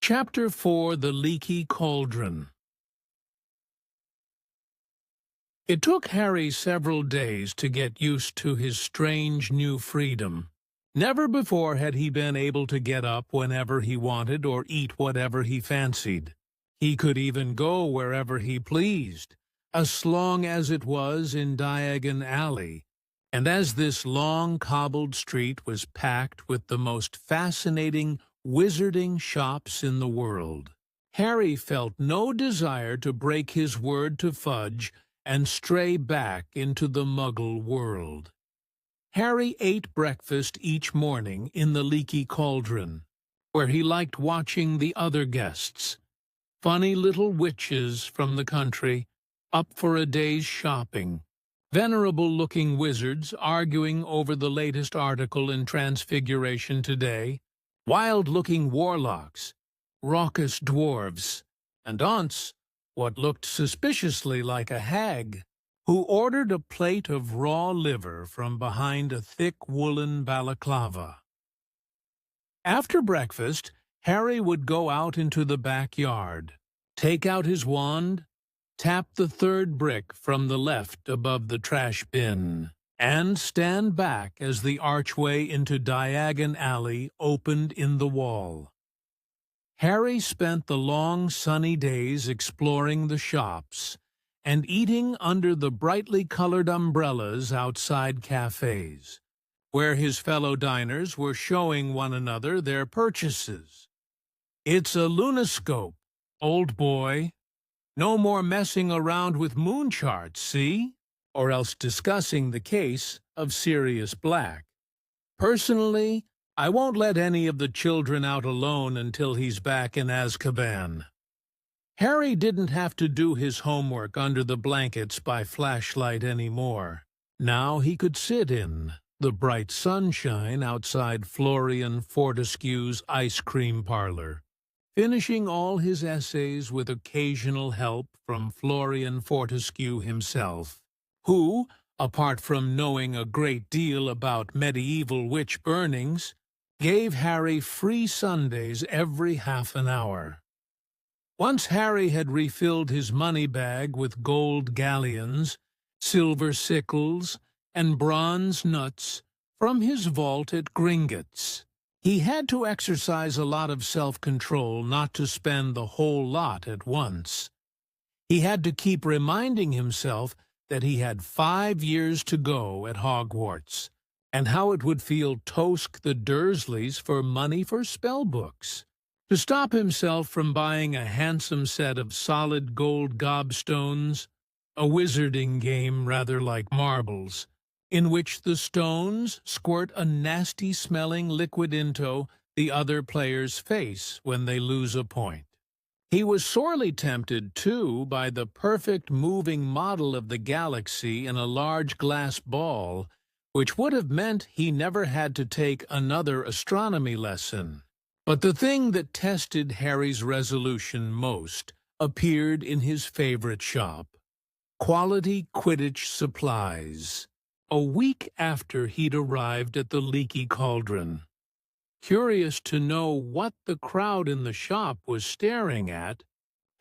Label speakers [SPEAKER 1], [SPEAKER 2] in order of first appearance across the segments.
[SPEAKER 1] Chapter 4: The Leaky Cauldron. It took Harry several days to get used to his strange new freedom. Never before had he been able to get up whenever he wanted or eat whatever he fancied. He could even go wherever he pleased, as long as it was in Diagon Alley, and as this long cobbled street was packed with the most fascinating wizarding shops in the world. Harry felt no desire to break his word to Fudge and stray back into the Muggle world. Harry ate breakfast each morning in the Leaky Cauldron, where he liked watching the other guests, funny little witches from the country, up for a day's shopping, venerable-looking wizards arguing over the latest article in Transfiguration Today, wild-looking warlocks, raucous dwarves, and aunts, what looked suspiciously like a hag, who ordered a plate of raw liver from behind a thick woolen balaclava. After breakfast, Harry would go out into the backyard, take out his wand, tap the third brick from the left above the trash bin, and stand back as the archway into Diagon Alley opened in the wall. Harry spent the long sunny days exploring the shops and eating under the brightly colored umbrellas outside cafes, where his fellow diners were showing one another their purchases. "It's a lunoscope, old boy. No more messing around with moon charts, see?" Or else discussing the case of Sirius Black. "Personally, I won't let any of the children out alone until he's back in Azkaban." Harry didn't have to do his homework under the blankets by flashlight anymore. Now he could sit in the bright sunshine outside Florian Fortescue's ice cream parlor, finishing all his essays with occasional help from Florian Fortescue himself, who, apart from knowing a great deal about medieval witch burnings, gave Harry free Sundays every half an hour. Once Harry had refilled his money bag with gold galleons, silver sickles, and bronze nuts from his vault at Gringotts. He had to exercise a lot of self-control not to spend the whole lot at once. He had to keep reminding himself that he had 5 years to go at Hogwarts, and how it would feel tosk the Dursleys for money for spellbooks. To stop himself from buying a handsome set of solid gold gobstones, a wizarding game rather like marbles, in which the stones squirt a nasty-smelling liquid into the other player's face when they lose a point. He was sorely tempted, too, by the perfect moving model of the galaxy in a large glass ball, which would have meant he never had to take another astronomy lesson. But the thing that tested Harry's resolution most appeared in his favorite shop, Quality Quidditch Supplies, a week after he'd arrived at the Leaky Cauldron. Curious to know what the crowd in the shop was staring at,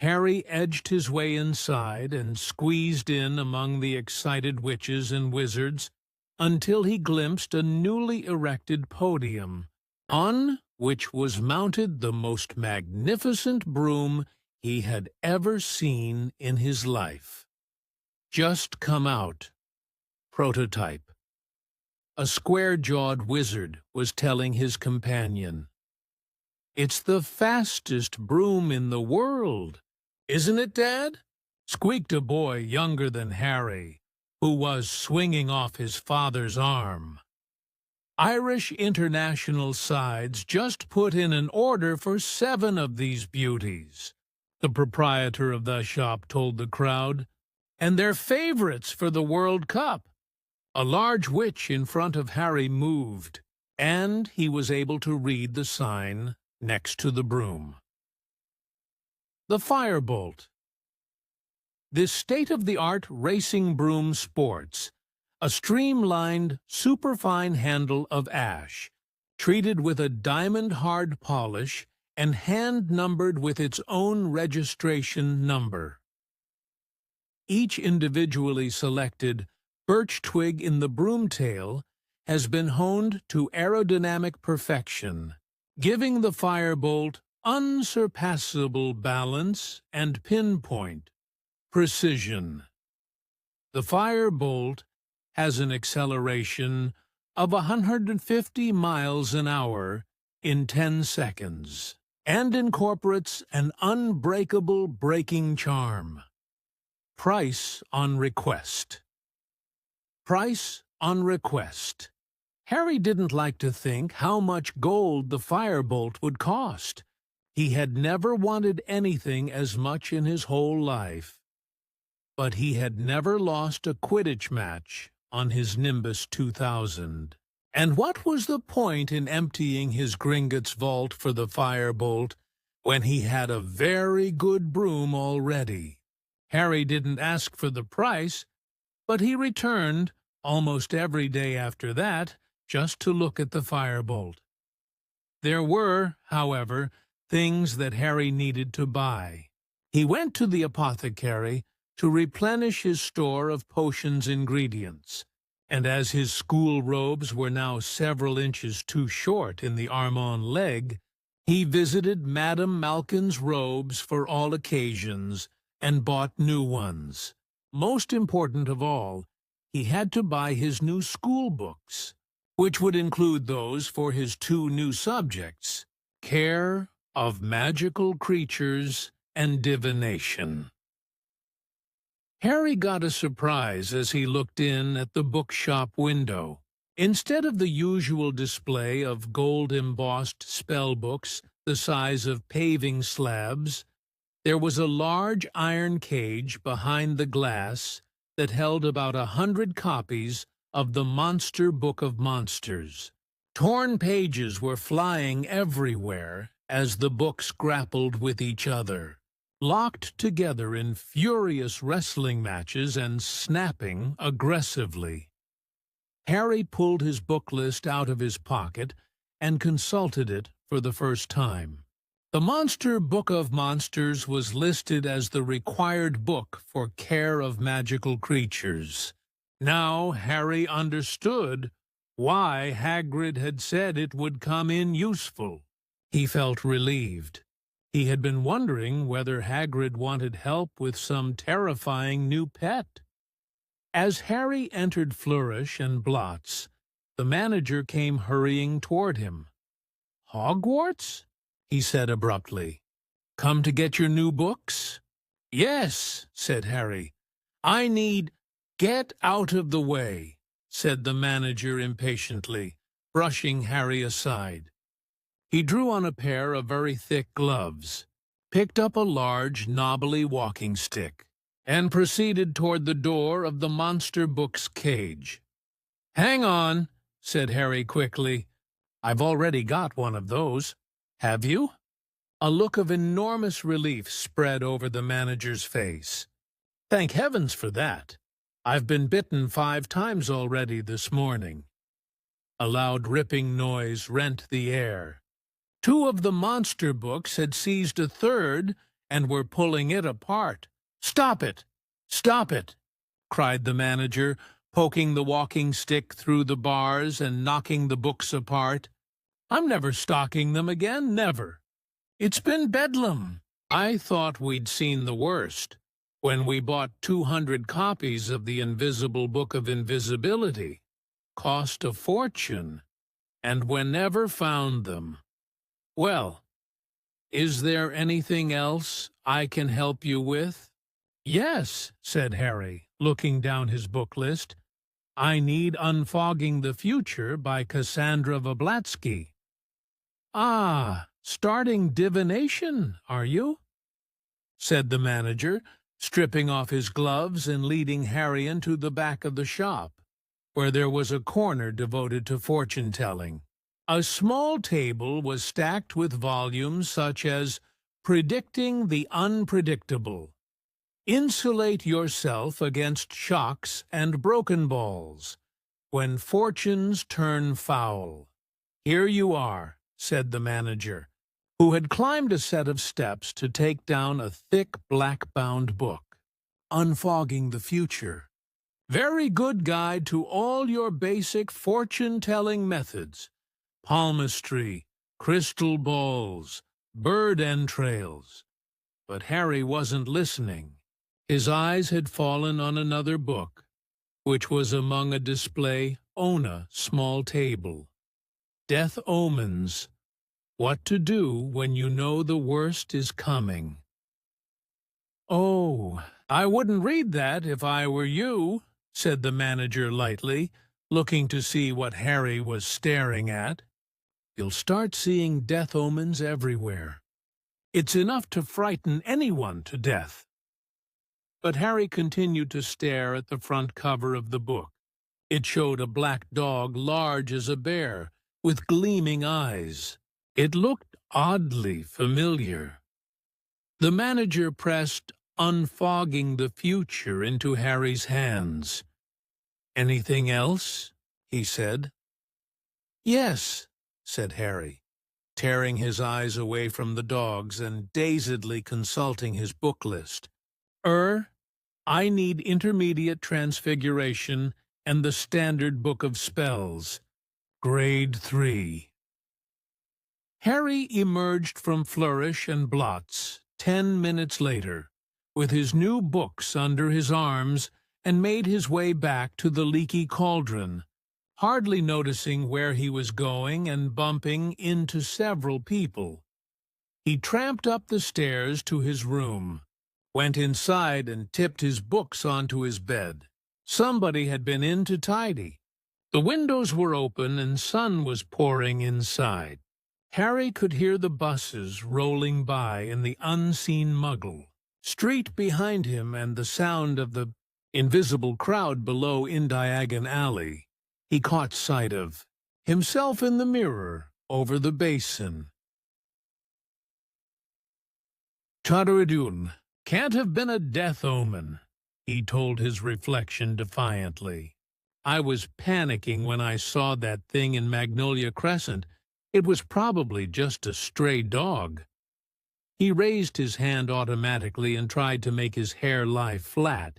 [SPEAKER 1] Harry edged his way inside and squeezed in among the excited witches and wizards until he glimpsed a newly erected podium, on which was mounted the most magnificent broom he had ever seen in his life. Just come out. Prototype. A square-jawed wizard was telling his companion. "It's the fastest broom in the world, isn't it, Dad?" squeaked a boy younger than Harry, who was swinging off his father's arm. Irish International Sides just put in an order for 7 of these beauties, the proprietor of the shop told the crowd, "and they're favorites for the World Cup." A large witch in front of Harry moved, and he was able to read the sign next to the broom. The Firebolt. This state-of-the-art racing broom sports a streamlined, superfine handle of ash, treated with a diamond-hard polish and hand-numbered with its own registration number. Each individually selected birch twig in the broomtail has been honed to aerodynamic perfection, giving the firebolt unsurpassable balance and pinpoint precision. The firebolt has an acceleration of 150 miles an hour in 10 seconds and incorporates an unbreakable braking charm. Price on request. Price on request. Harry didn't like to think how much gold the firebolt would cost. He had never wanted anything as much in his whole life. But he had never lost a Quidditch match on his Nimbus 2000. And what was the point in emptying his Gringotts vault for the firebolt when he had a very good broom already? Harry didn't ask for the price, but he returned almost every day after that just to look at the firebolt. There were, however, things that Harry needed to buy. He went to the apothecary to replenish his store of potions ingredients, and as his school robes were now several inches too short in the arm-on leg, he visited Madame Malkin's robes for all occasions and bought new ones. Most important of all, he had to buy his new school books, which would include those for his 2 new subjects, Care of Magical Creatures and Divination. Harry got a surprise as he looked in at the bookshop window. Instead of the usual display of gold-embossed spell books the size of paving slabs, there was a large iron cage behind the glass that held about 100 copies of the Monster Book of Monsters. Torn pages were flying everywhere as the books grappled with each other, locked together in furious wrestling matches and snapping aggressively. Harry pulled his book list out of his pocket and consulted it for the first time. The Monster Book of Monsters was listed as the required book for Care of Magical Creatures. Now Harry understood why Hagrid had said it would come in useful. He felt relieved. He had been wondering whether Hagrid wanted help with some terrifying new pet. As Harry entered Flourish and Blots, the manager came hurrying toward him. "Hogwarts?" he said abruptly. "Come to get your new books?" "Yes," said Harry. "I need—" "Get out of the way," said the manager impatiently, brushing Harry aside. He drew on a pair of very thick gloves, picked up a large, knobbly walking stick, and proceeded toward the door of the monster book's cage. "Hang on," said Harry quickly. "I've already got one of those. Have you?" A look of enormous relief spread over the manager's face. "Thank heavens for that. I've been bitten 5 times already this morning." A loud ripping noise rent the air. 2 of the monster books had seized a third and were pulling it apart. "Stop it! Stop it!" cried the manager, poking the walking stick through the bars and knocking the books apart. "I'm never stocking them again, never. It's been bedlam. I thought we'd seen the worst when we bought 200 copies of the Invisible Book of Invisibility. Cost a fortune, and we never found them. Well, is there anything else I can help you with?" "Yes," said Harry, looking down his book list. "I need Unfogging the Future by Cassandra Vablatsky." "Ah, starting divination, are you?" said the manager, stripping off his gloves and leading Harry into the back of the shop, where there was a corner devoted to fortune-telling. A small table was stacked with volumes such as Predicting the Unpredictable, Insulate Yourself Against Shocks and Broken Balls, When Fortunes Turn Foul. "Here you are," said the manager, who had climbed a set of steps to take down a thick black-bound book, Unfogging the Future. Very good guide to all your basic fortune-telling methods. Palmistry, crystal balls, bird entrails. But Harry wasn't listening. His eyes had fallen on another book, which was among a display on a small table. Death Omens. What to do when you know the worst is coming. "Oh, I wouldn't read that if I were you," said the manager lightly, looking to see what Harry was staring at. "You'll start seeing death omens everywhere. It's enough to frighten anyone to death." But Harry continued to stare at the front cover of the book. It showed a black dog large as a bear, with gleaming eyes. It looked oddly familiar. The manager pressed Unfogging the Future into Harry's hands. "Anything else?" he said. "Yes," said Harry, tearing his eyes away from the dogs and dazedly consulting his book list. I need Intermediate Transfiguration and the Standard Book of Spells, Grade 3. Harry emerged from Flourish and Blots 10 minutes later, with his new books under his arms, and made his way back to the Leaky Cauldron, hardly noticing where he was going and bumping into several people. He tramped up the stairs to his room, went inside and tipped his books onto his bed. Somebody had been in to tidy. The windows were open and sun was pouring inside. Harry could hear the buses rolling by in the unseen muggle street behind him and the sound of the invisible crowd below in Diagon Alley. He caught sight of himself in the mirror over the basin. "Chadridun can't have been a death omen," he told his reflection defiantly. "I was panicking when I saw that thing in Magnolia Crescent. It was probably just a stray dog." He raised his hand automatically and tried to make his hair lie flat.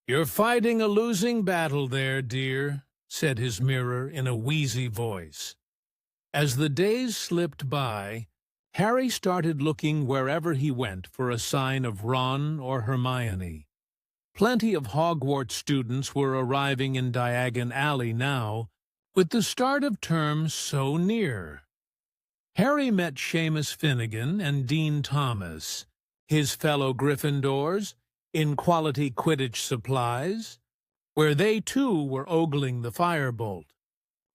[SPEAKER 1] "You're fighting a losing battle there, dear," said his mirror in a wheezy voice. As the days slipped by, Harry started looking wherever he went for a sign of Ron or Hermione. Plenty of Hogwarts students were arriving in Diagon Alley now, with the start of term so near. Harry met Seamus Finnegan and Dean Thomas, his fellow Gryffindors, in Quality Quidditch Supplies, where they too were ogling the firebolt.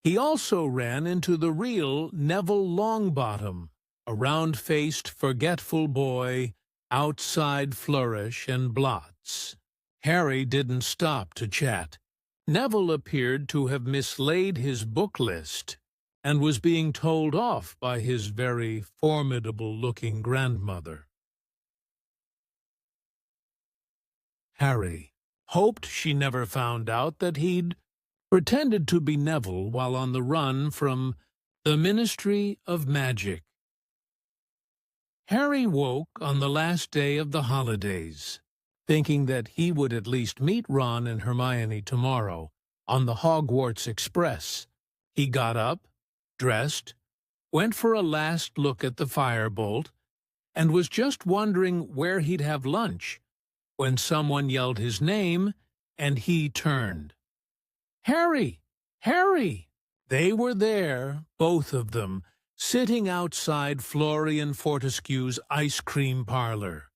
[SPEAKER 1] He also ran into the real Neville Longbottom, a round-faced, forgetful boy outside Flourish and Blots. Harry didn't stop to chat. Neville appeared to have mislaid his book list and was being told off by his very formidable-looking grandmother. Harry hoped she never found out that he'd pretended to be Neville while on the run from the Ministry of Magic. Harry woke on the last day of the holidays, thinking that he would at least meet Ron and Hermione tomorrow on the Hogwarts Express. He got up, dressed, went for a last look at the firebolt, and was just wondering where he'd have lunch when someone yelled his name, and he turned. "Harry! Harry!" They were there, both of them, sitting outside Florian Fortescue's ice cream parlor.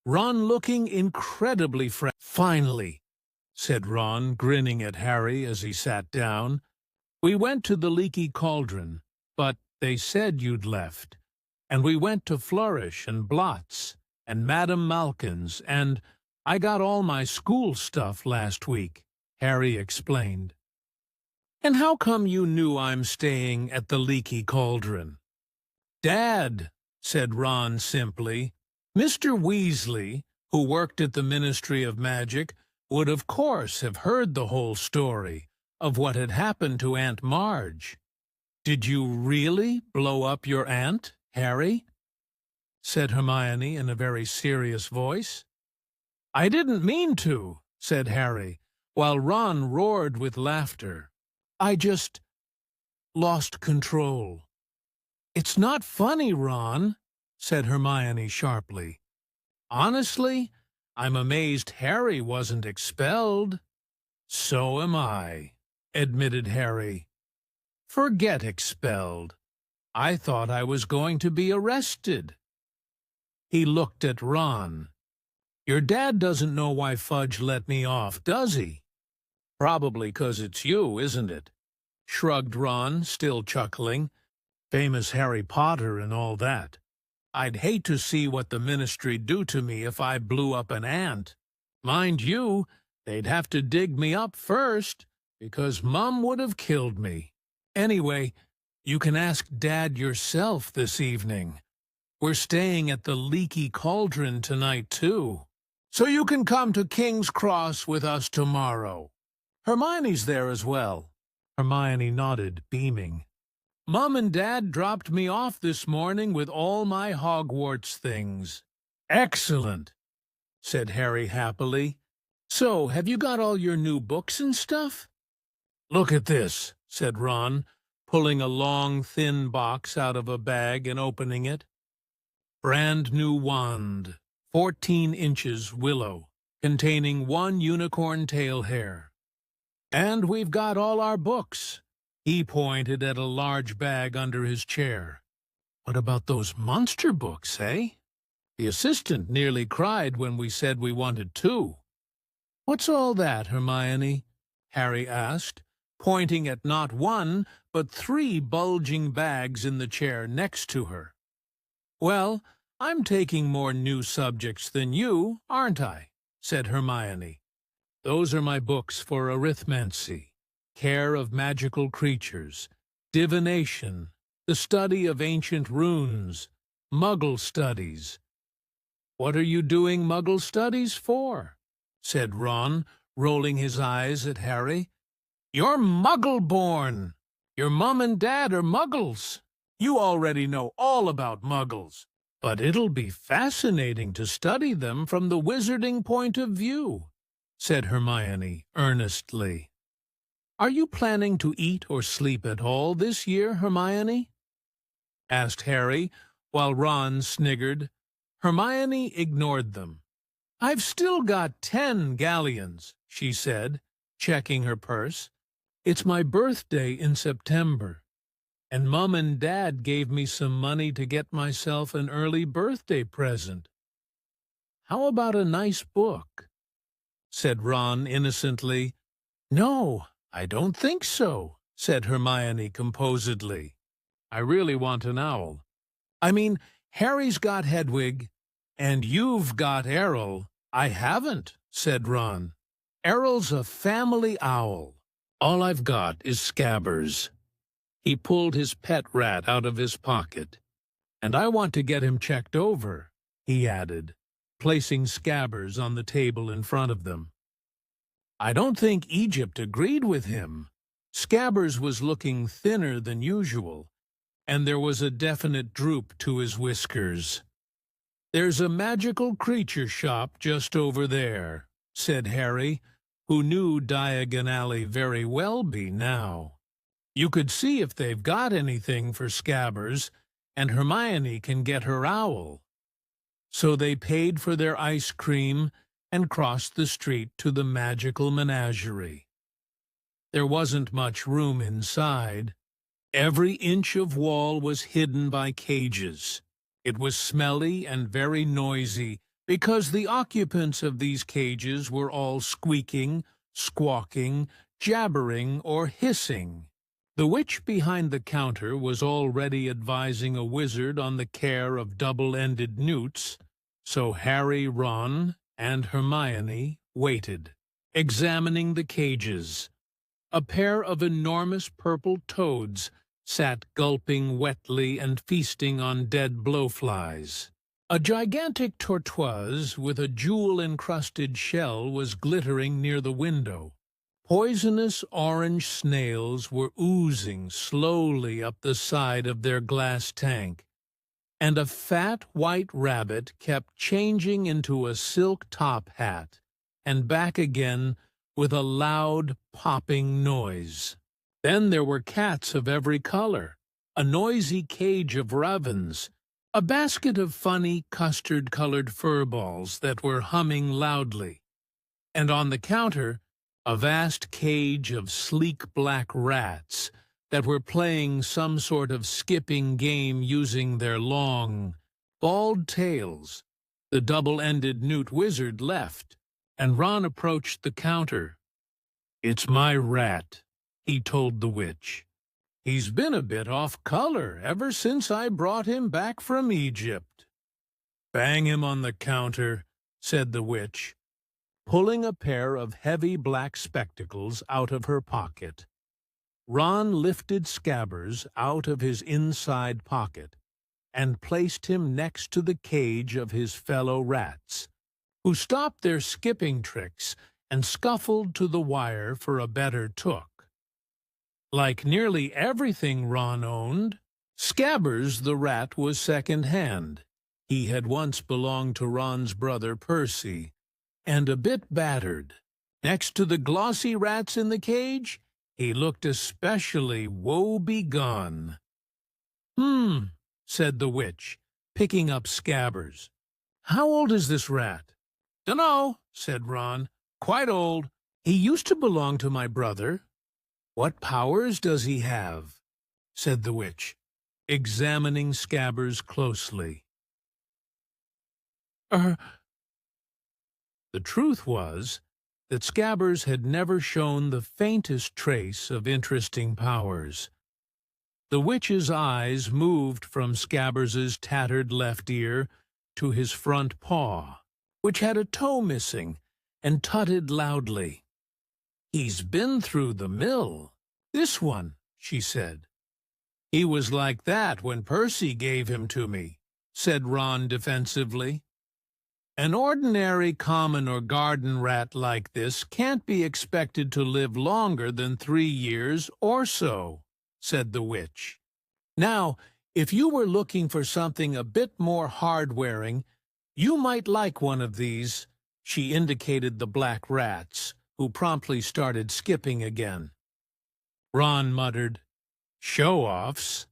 [SPEAKER 1] Ron looking incredibly fresh. "Finally," said Ron, grinning at Harry as he sat down. "We went to the Leaky Cauldron, but they said you'd left. And we went to Flourish and Blots and Madame Malkin's, and I got all my school stuff last week," Harry explained. "And how come you knew I'm staying at the Leaky Cauldron?" "Dad," said Ron simply. "Mr. Weasley, who worked at the Ministry of Magic, would of course have heard the whole story of what had happened to Aunt Marge." "Did you really blow up your aunt?" "Harry," said Hermione in a very serious voice. "I didn't mean to," said Harry, while Ron roared with laughter. "I just lost control." "It's not funny, Ron," said Hermione sharply. "Honestly, I'm amazed Harry wasn't expelled." "So am I," admitted Harry. "Forget expelled. I thought I was going to be arrested." He looked at Ron. "Your dad doesn't know why Fudge let me off, does he?" "Probably 'cause it's you, isn't it?" shrugged Ron, still chuckling. "Famous Harry Potter and all that. I'd hate to see what the ministry'd do to me if I blew up an ant. Mind you, they'd have to dig me up first, because Mum would have killed me. Anyway, you can ask Dad yourself this evening. We're staying at the Leaky Cauldron tonight, too. So you can come to King's Cross with us tomorrow. Hermione's there as well." Hermione nodded, beaming. "Mum and Dad dropped me off this morning with all my Hogwarts things." "Excellent," said Harry happily. "So, have you got all your new books and stuff?" "Look at this," said Ron, pulling a long, thin box out of a bag and opening it. "Brand new wand, 14 inches willow, containing 1 unicorn tail hair. And we've got all our books." He pointed at a large bag under his chair. "What about those monster books, eh? The assistant nearly cried when we said we wanted 2. "What's all that, Hermione?" Harry asked, pointing at not 1, but 3 bulging bags in the chair next to her. "Well, I'm taking more new subjects than you, aren't I?" said Hermione. "Those are my books for arithmancy, care of magical creatures, divination, the study of ancient runes, Muggle studies." "What are you doing Muggle studies for?" said Ron, rolling his eyes at Harry. "You're Muggle-born. Your Mum and Dad are Muggles. You already know all about Muggles. But it'll be fascinating to study them from the wizarding point of view," said Hermione earnestly. "Are you planning to eat or sleep at all this year, Hermione?" asked Harry, while Ron sniggered. Hermione ignored them. "I've still got 10 galleons," she said, checking her purse. "It's my birthday in September, and Mum and Dad gave me some money to get myself an early birthday present." "How about a nice book?" said Ron innocently. "No, I don't think so," said Hermione composedly. "I really want an owl. I mean, Harry's got Hedwig, and you've got Errol." "I haven't," said Ron. "Errol's a family owl. All I've got is Scabbers." He pulled his pet rat out of his pocket. "And I want to get him checked over," he added, placing Scabbers on the table in front of them. I don't think Egypt agreed with him. Scabbers was looking thinner than usual, and there was a definite droop to his whiskers. "There's a magical creature shop just over there," said Harry, who knew Diagon Alley very well by now. "You could see if they've got anything for Scabbers, and Hermione can get her owl." So they paid for their ice cream and crossed the street to the magical menagerie. There wasn't much room inside. Every inch of wall was hidden by cages. It was smelly and very noisy because the occupants of these cages were all squeaking, squawking, jabbering, or hissing. The witch behind the counter was already advising a wizard on the care of double-ended newts, so Harry, Ron, and Hermione waited, examining the cages. A pair of enormous purple toads sat gulping wetly and feasting on dead blowflies. A gigantic tortoise with a jewel-encrusted shell was glittering near the window. Poisonous orange snails were oozing slowly up the side of their glass tank. and a fat white rabbit kept changing into a silk top hat and back again with a loud popping noise. Then there were cats of every color, a noisy cage of ravens, a basket of funny custard-colored fur balls that were humming loudly, and on the counter a vast cage of sleek black rats that were playing some sort of skipping game using their long, bald tails. The double-ended newt wizard left, and Ron approached the counter. "It's my rat," he told the witch. "He's been a bit off color ever since I brought him back from Egypt." "Bang him on the counter," said the witch, pulling a pair of heavy black spectacles out of her pocket. Ron lifted Scabbers out of his inside pocket and placed him next to the cage of his fellow rats, who stopped their skipping tricks and scuffled to the wire for a better took. Like nearly everything Ron owned, Scabbers the rat was second-hand. He had once belonged to Ron's brother Percy, and a bit battered. Next to the glossy rats in the cage, he looked especially woe-begone. Said the witch, picking up Scabbers. "How old is this rat?" "Dunno," said Ron. "Quite old. He used to belong to my brother." "What powers does he have?" said the witch, examining Scabbers closely. The truth was that Scabbers had never shown the faintest trace of interesting powers. The witch's eyes moved from Scabbers's tattered left ear to his front paw, which had a toe missing, and tutted loudly. "He's been through the mill, this one," she said. "He was like that when Percy gave him to me," said Ron defensively. "An ordinary common or garden rat like this can't be expected to live longer than 3 years or so," said the witch. "Now, if you were looking for something a bit more hard-wearing, you might like one of these." She indicated the black rats, who promptly started skipping again. Ron muttered, "Show-offs."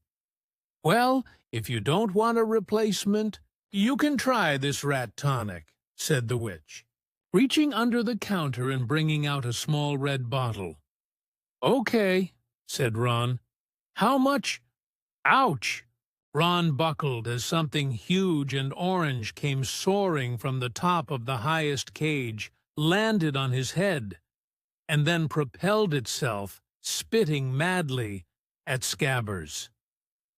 [SPEAKER 1] "Well, if you don't want a replacement, you can try this rat tonic," said the witch, reaching under the counter and bringing out a small red bottle. "Okay," said Ron. "How much?" "Ouch!" Ron buckled as something huge and orange came soaring from the top of the highest cage, landed on his head, and then propelled itself, spitting madly, at Scabbers.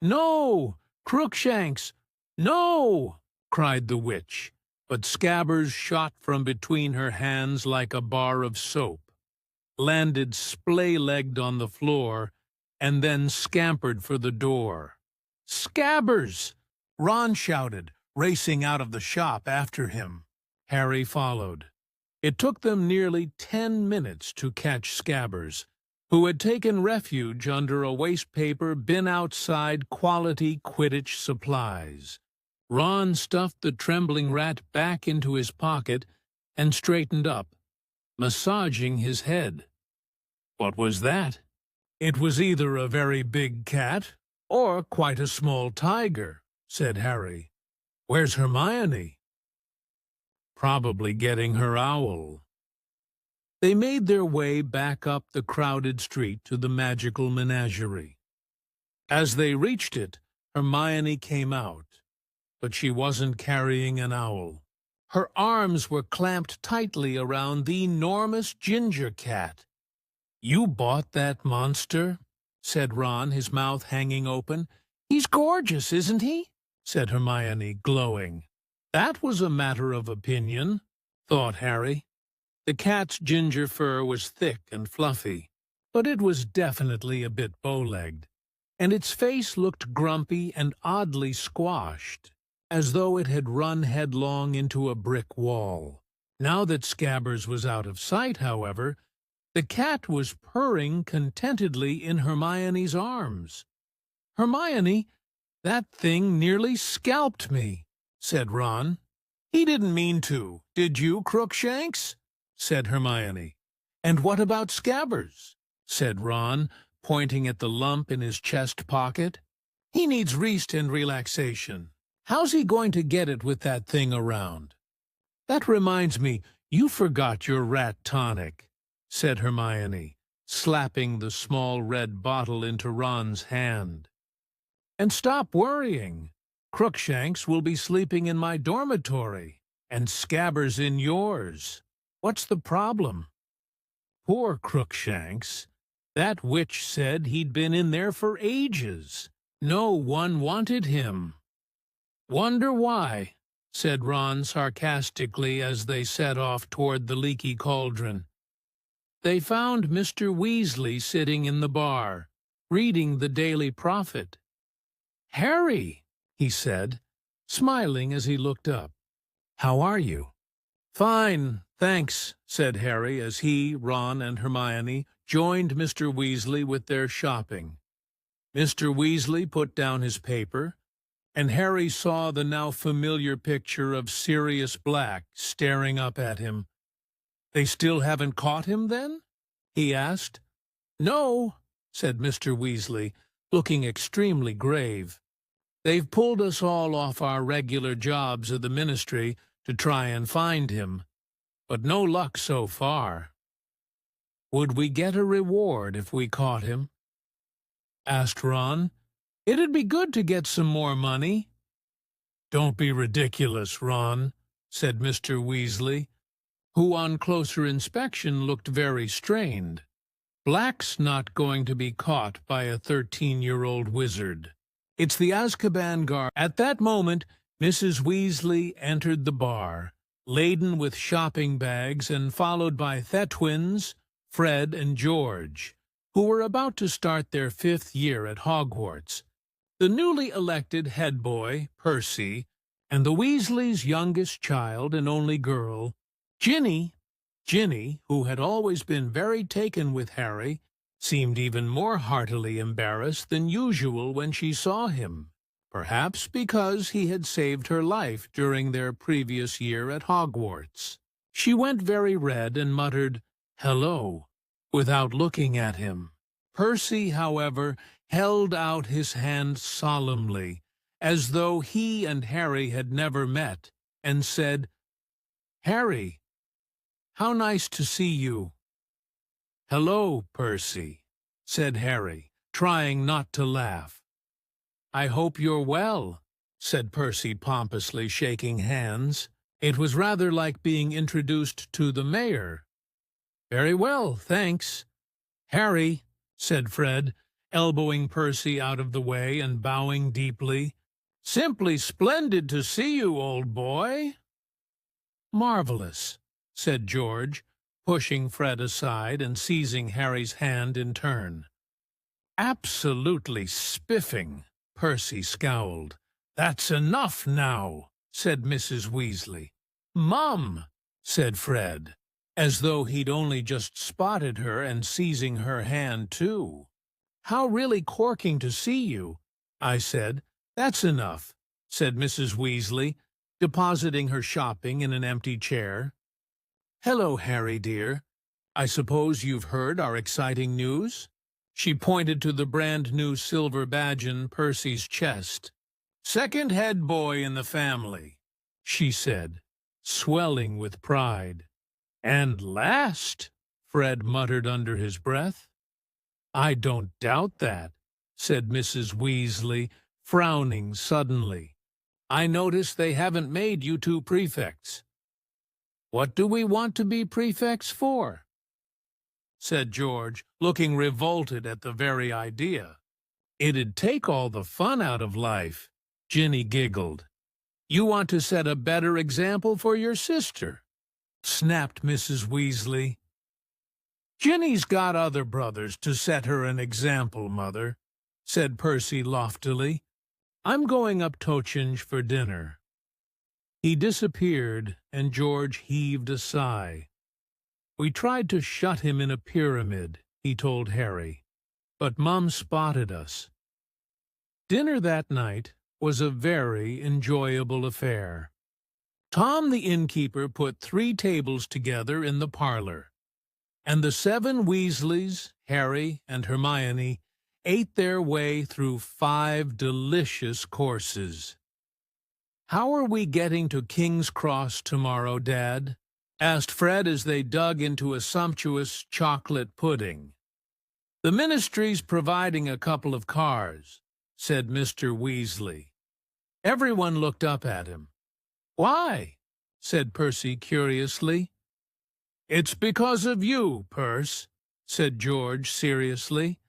[SPEAKER 1] "No! Crookshanks! No!" cried the witch, but Scabbers shot from between her hands like a bar of soap, landed splay-legged on the floor, and then scampered for the door. "Scabbers!" Ron shouted, racing out of the shop after him. Harry followed. It took them nearly 10 minutes to catch Scabbers, who had taken refuge under a wastepaper bin outside Quality Quidditch Supplies. Ron stuffed the trembling rat back into his pocket and straightened up, massaging his head. What was that? "It was either a very big cat or quite a small tiger," said Harry. "Where's Hermione?" "Probably getting her owl." They made their way back up the crowded street to the magical menagerie. As they reached it, Hermione came out, but she wasn't carrying an owl. Her arms were clamped tightly around the enormous ginger cat. "You bought that monster?" said Ron, his mouth hanging open. "He's gorgeous, isn't he?" said Hermione, glowing. That was a matter of opinion, thought Harry. The cat's ginger fur was thick and fluffy, but it was definitely a bit bow-legged, and its face looked grumpy and oddly squashed, as though it had run headlong into a brick wall. Now that Scabbers was out of sight, however, the cat was purring contentedly in Hermione's arms. "Hermione, "That thing nearly scalped me," said Ron. "He didn't mean to, did you, Crookshanks?" said Hermione. "And what about Scabbers?" said Ron, pointing at the lump in his chest pocket. "He needs rest and relaxation. How's he going to get it with that thing around?" "That reminds me, you forgot your rat tonic," said Hermione, slapping the small red bottle into Ron's hand. "And stop worrying. Crookshanks will be sleeping in my dormitory, and Scabbers in yours. What's the problem?" "Poor Crookshanks. That witch said he'd been in there for ages. No one wanted him." "Wonder why," said Ron sarcastically as they set off toward the Leaky Cauldron. They found Mr. Weasley sitting in the bar, reading the Daily Prophet. "Harry," he said, smiling as he looked up. "How are you?" "Fine, thanks," said Harry as he, Ron, and Hermione joined Mr. Weasley with their shopping. Mr. Weasley put down his paper, and Harry saw the now familiar picture of Sirius Black staring up at him. "They still haven't caught him, then?" he asked. "No," said Mr. Weasley, looking extremely grave. "They've pulled us all off our regular jobs at the Ministry to try and find him, but no luck so far." "Would we get a reward if we caught him?" asked Ron. "It'd be good to get some more money." "Don't be ridiculous, Ron," said Mr. Weasley, who on closer inspection looked very strained. "Black's not going to be caught by a 13-year-old wizard. It's the Azkaban guard." At that moment, Mrs. Weasley entered the bar, laden with shopping bags and followed by the twins, Fred and George, who were about to start their 5th year at Hogwarts. The newly elected head boy, Percy, and the Weasleys' youngest child and only girl, Ginny, who had always been very taken with Harry, seemed even more heartily embarrassed than usual when she saw him, perhaps because he had saved her life during their previous year at Hogwarts. She went very red and muttered, "Hello," without looking at him. Percy, however, held out his hand solemnly, as though he and Harry had never met, and said, "Harry, how nice to see you." "Hello, Percy," said Harry, trying not to laugh. "I hope you're well," said Percy pompously, shaking hands. It was rather like being introduced to the mayor. "Very well, thanks." "Harry," said Fred, elbowing Percy out of the way and bowing deeply. "Simply splendid to see you, old boy." "Marvelous," said George, pushing Fred aside and seizing Harry's hand in turn. "Absolutely spiffing," Percy scowled. "That's enough now," said Mrs. Weasley. "Mum," said Fred, as though he'd only just spotted her and seizing her hand too. "How really corking to see you," I said. "That's enough," said Mrs. Weasley, depositing her shopping in an empty chair. "Hello, Harry dear. I suppose you've heard our exciting news?" She pointed to the brand-new silver badge in Percy's chest. "Second head boy in the family," she said, swelling with pride. "And last," Fred muttered under his breath. "I don't doubt that," said Mrs. Weasley, frowning suddenly. "I notice they haven't made you two prefects." "What do we want to be prefects for?" said George, looking revolted at the very idea. "It'd take all the fun out of life," Ginny giggled. "You want to set a better example for your sister," snapped Mrs. Weasley. "Ginny's got other brothers to set her an example, Mother," said Percy loftily. "I'm going up Tochinge for dinner." He disappeared, and George heaved a sigh. "We tried to shut him in a pyramid," he told Harry, "but Mum spotted us." Dinner that night was a very enjoyable affair. Tom the innkeeper put 3 tables together in the parlor, and the 7 Weasleys, Harry and Hermione, ate their way through 5 delicious courses. "How are we getting to King's Cross tomorrow, Dad?" asked Fred as they dug into a sumptuous chocolate pudding. "The ministry's providing a couple of cars," said Mr. Weasley. Everyone looked up at him. "Why?" said Percy curiously. "It's because of you, Perce," said George seriously.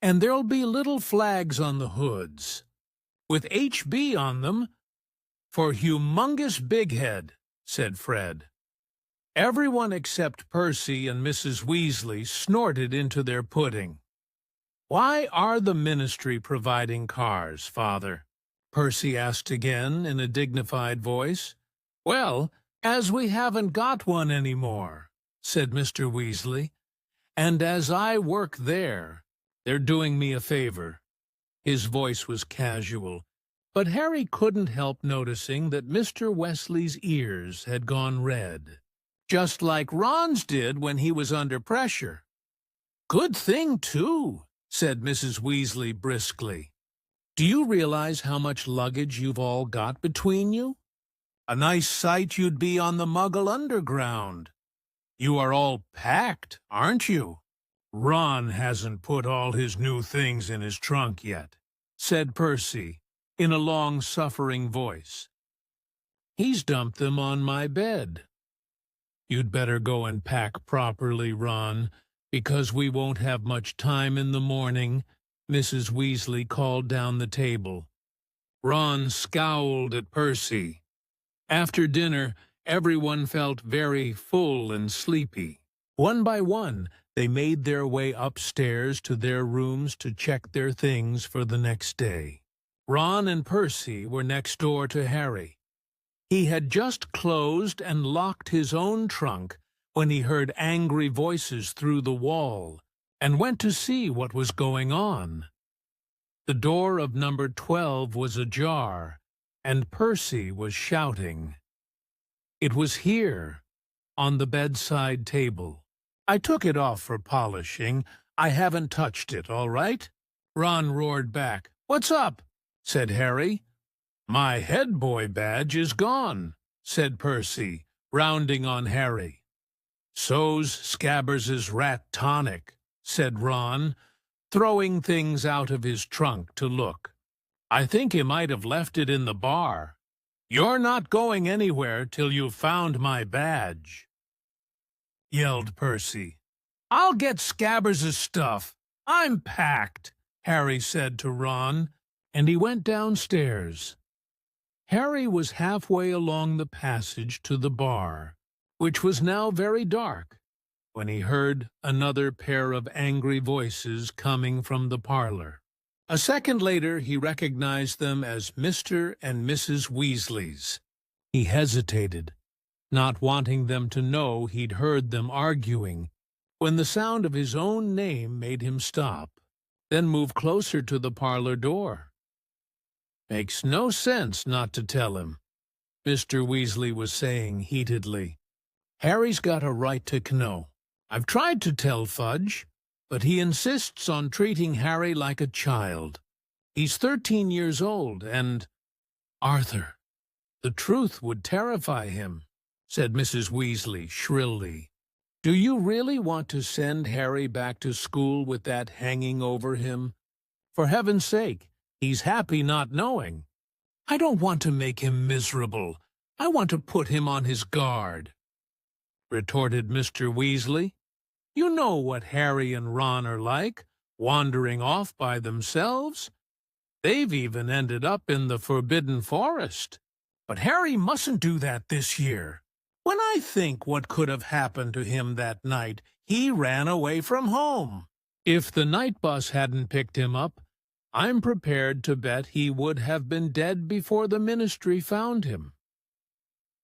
[SPEAKER 1] "And there'll be little flags on the hoods, with HB on them, for Humongous Bighead," said Fred. Everyone except Percy and Mrs. Weasley snorted into their pudding. "Why are the ministry providing cars, Father?" Percy asked again in a dignified voice. "Well, as we haven't got one anymore," said Mr. Weasley, "and as I work there, they're doing me a favor." His voice was casual, but Harry couldn't help noticing that Mr. Weasley's ears had gone red, just like Ron's did when he was under pressure. "Good thing, too," said Mrs. Weasley briskly. "Do you realize how much luggage you've all got between you? A nice sight you'd be on the Muggle Underground. You are all packed, aren't you?" "Ron hasn't put all his new things in his trunk yet," said Percy, in a long-suffering voice. "He's dumped them on my bed." "You'd better go and pack properly, Ron, because we won't have much time in the morning," Mrs. Weasley called down the table. Ron scowled at Percy. After dinner, everyone felt very full and sleepy. One by one, they made their way upstairs to their rooms to check their things for the next day. Ron and Percy were next door to Harry. He had just closed and locked his own trunk when he heard angry voices through the wall and went to see what was going on. The door of number 12 was ajar, and Percy was shouting. "It was here, on the bedside table. I took it off for polishing. I haven't touched it, all right?" Ron roared back. "What's up?" said Harry. "My head boy badge is gone," said Percy, rounding on Harry. "So's Scabbers's rat tonic," said Ron, throwing things out of his trunk to look. "I think he might have left it in the bar. You're not going anywhere till you've found my badge," yelled Percy. "I'll get Scabbers's stuff. I'm packed," Harry said to Ron, and he went downstairs. Harry was halfway along the passage to the bar, which was now very dark, when he heard another pair of angry voices coming from the parlor. A second later, he recognized them as Mr. and Mrs. Weasley's. He hesitated, not wanting them to know he'd heard them arguing, when the sound of his own name made him stop, then move closer to the parlor door. "Makes no sense not to tell him," Mr. Weasley was saying heatedly. "Harry's got a right to know. I've tried to tell Fudge, but he insists on treating Harry like a child. He's 13 years old, and—" "Arthur, the truth would terrify him," said Mrs. Weasley shrilly. "Do you really want to send Harry back to school with that hanging over him? For heaven's sake, he's happy not knowing." "I don't want to make him miserable. I want to put him on his guard," retorted Mr. Weasley. "You know what Harry and Ron are like, wandering off by themselves. They've even ended up in the Forbidden Forest. But Harry mustn't do that this year. When I think what could have happened to him that night, he ran away from home. If the night bus hadn't picked him up, I'm prepared to bet he would have been dead before the ministry found him.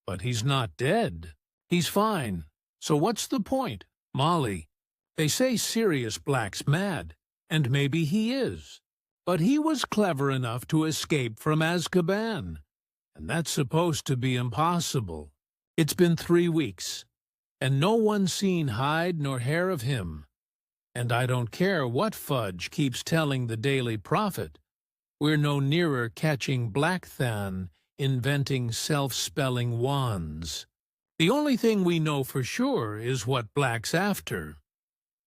[SPEAKER 1] But he's not dead. He's fine. So what's the point? Molly, they say Sirius Black's mad, and maybe he is. But he was clever enough to escape from Azkaban, and that's supposed to be impossible. It's been 3 weeks, and no one's seen hide nor hair of him. And I don't care what Fudge keeps telling the Daily Prophet, we're no nearer catching Black than inventing self-spelling wands. The only thing we know for sure is what Black's after.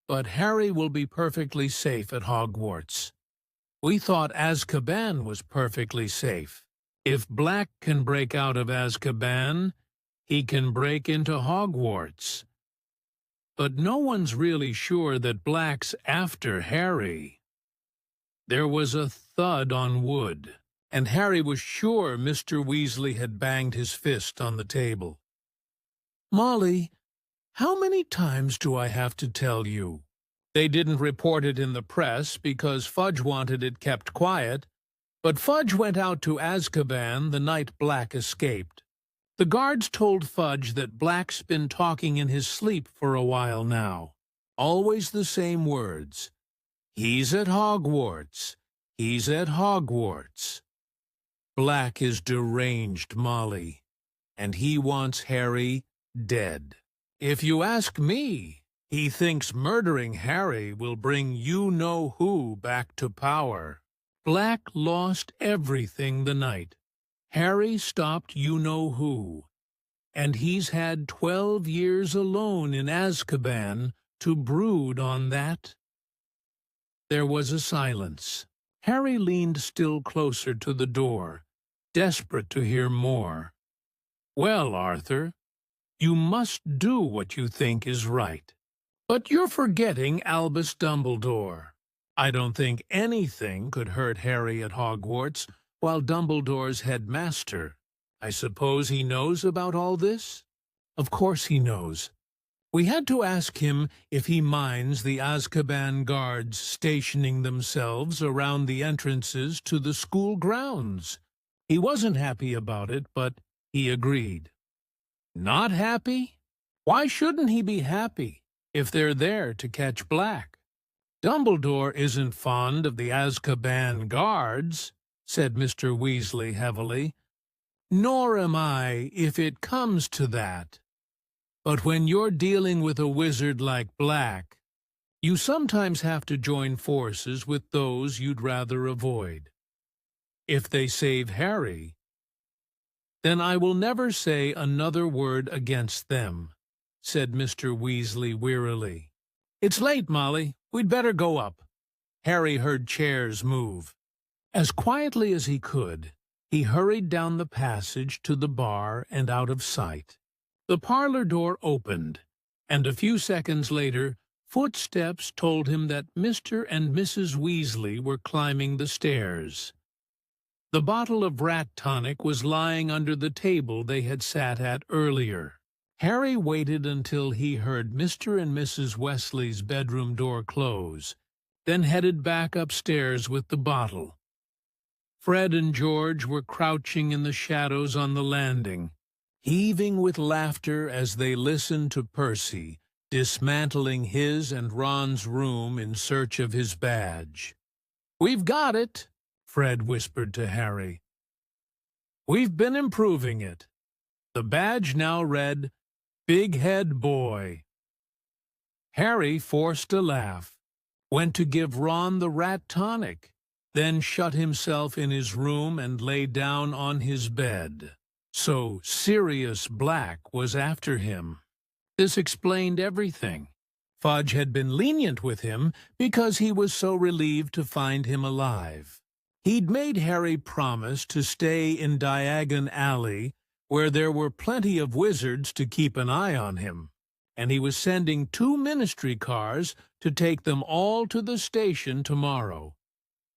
[SPEAKER 1] But Harry will be perfectly safe at Hogwarts. We thought Azkaban was perfectly safe. If Black can break out of Azkaban, he can break into Hogwarts. But no one's really sure that Black's after Harry. There was a thud on wood, and Harry was sure Mr. Weasley had banged his fist on the table. "Molly, how many times do I have to tell you?" They didn't report it in the press because Fudge wanted it kept quiet, but Fudge went out to Azkaban the night Black escaped. The guards told Fudge that Black's been talking in his sleep for a while now. Always the same words. "He's at Hogwarts. He's at Hogwarts." Black is deranged, Molly, and he wants Harry dead. If you ask me, he thinks murdering Harry will bring you-know-who back to power. Black lost everything the night. Harry stopped you-know-who, and he's had 12 years alone in Azkaban to brood on that. There was a silence. Harry leaned still closer to the door, desperate to hear more. "Well, Arthur, you must do what you think is right. But you're forgetting Albus Dumbledore. I don't think anything could hurt Harry at Hogwarts while Dumbledore's headmaster. I suppose he knows about all this?" "Of course he knows. We had to ask him if he minds the Azkaban guards stationing themselves around the entrances to the school grounds. He wasn't happy about it, but he agreed." "Not happy? Why shouldn't he be happy if they're there to catch Black?" "Dumbledore isn't fond of the Azkaban guards," said Mr. Weasley heavily. "Nor am I, if it comes to that. But when you're dealing with a wizard like Black, you sometimes have to join forces with those you'd rather avoid. If they save Harry, then I will never say another word against them," said Mr. Weasley wearily. "It's late, Molly. We'd better go up." Harry heard chairs move. As quietly as he could, he hurried down the passage to the bar and out of sight. The parlor door opened, and a few seconds later, footsteps told him that Mr. and Mrs. Weasley were climbing the stairs. The bottle of rat tonic was lying under the table they had sat at earlier. Harry waited until he heard Mr. and Mrs. Weasley's bedroom door close, then headed back upstairs with the bottle. Fred and George were crouching in the shadows on the landing, heaving with laughter as they listened to Percy dismantling his and Ron's room in search of his badge. "We've got it," Fred whispered to Harry. "We've been improving it." The badge now read, "Big Head Boy." Harry forced a laugh, went to give Ron the rat tonic, then shut himself in his room and lay down on his bed. So Sirius Black was after him. This explained everything. Fudge had been lenient with him because he was so relieved to find him alive. He'd made Harry promise to stay in Diagon Alley, where there were plenty of wizards to keep an eye on him, and he was sending 2 ministry cars to take them all to the station tomorrow,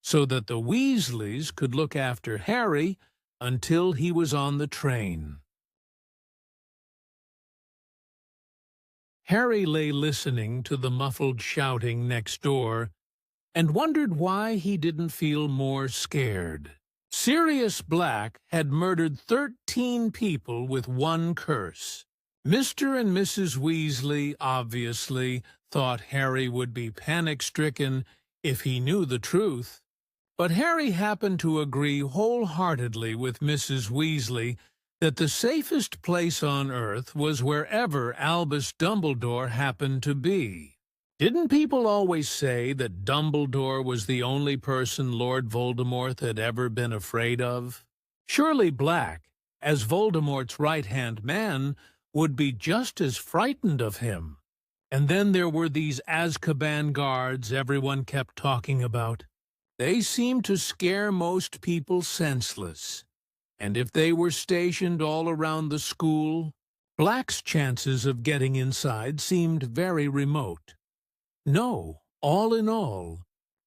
[SPEAKER 1] so that the Weasleys could look after Harry until he was on the train. Harry lay listening to the muffled shouting next door and wondered why he didn't feel more scared. Sirius Black had murdered 13 people with one curse. Mr. and Mrs. Weasley obviously thought Harry would be panic-stricken if he knew the truth, But Harry happened to agree wholeheartedly with Mrs. Weasley that the safest place on Earth was wherever Albus Dumbledore happened to be. Didn't people always say that Dumbledore was the only person Lord Voldemort had ever been afraid of? Surely Black, as Voldemort's right-hand man, would be just as frightened of him. And then there were these Azkaban guards everyone kept talking about. They seemed to scare most people senseless. And if they were stationed all around the school, Black's chances of getting inside seemed very remote. No, all in all,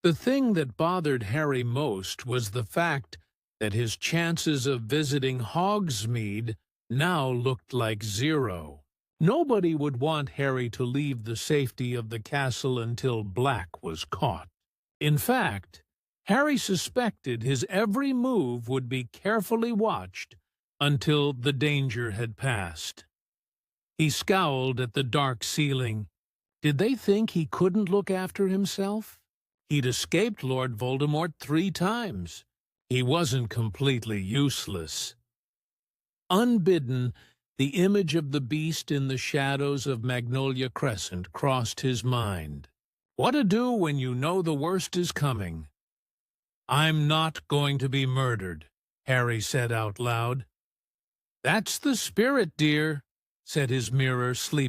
[SPEAKER 1] the thing that bothered Harry most was the fact that his chances of visiting Hogsmeade now looked like zero. Nobody would want Harry to leave the safety of the castle until Black was caught. In fact, Harry suspected his every move would be carefully watched until the danger had passed. He scowled at the dark ceiling. Did they think he couldn't look after himself? He'd escaped Lord Voldemort 3 times. He wasn't completely useless. Unbidden, the image of the beast in the shadows of Magnolia Crescent crossed his mind. What to do when you know the worst is coming? "I'm not going to be murdered," Harry said out loud. "That's the spirit, dear," said his mirror sleepily.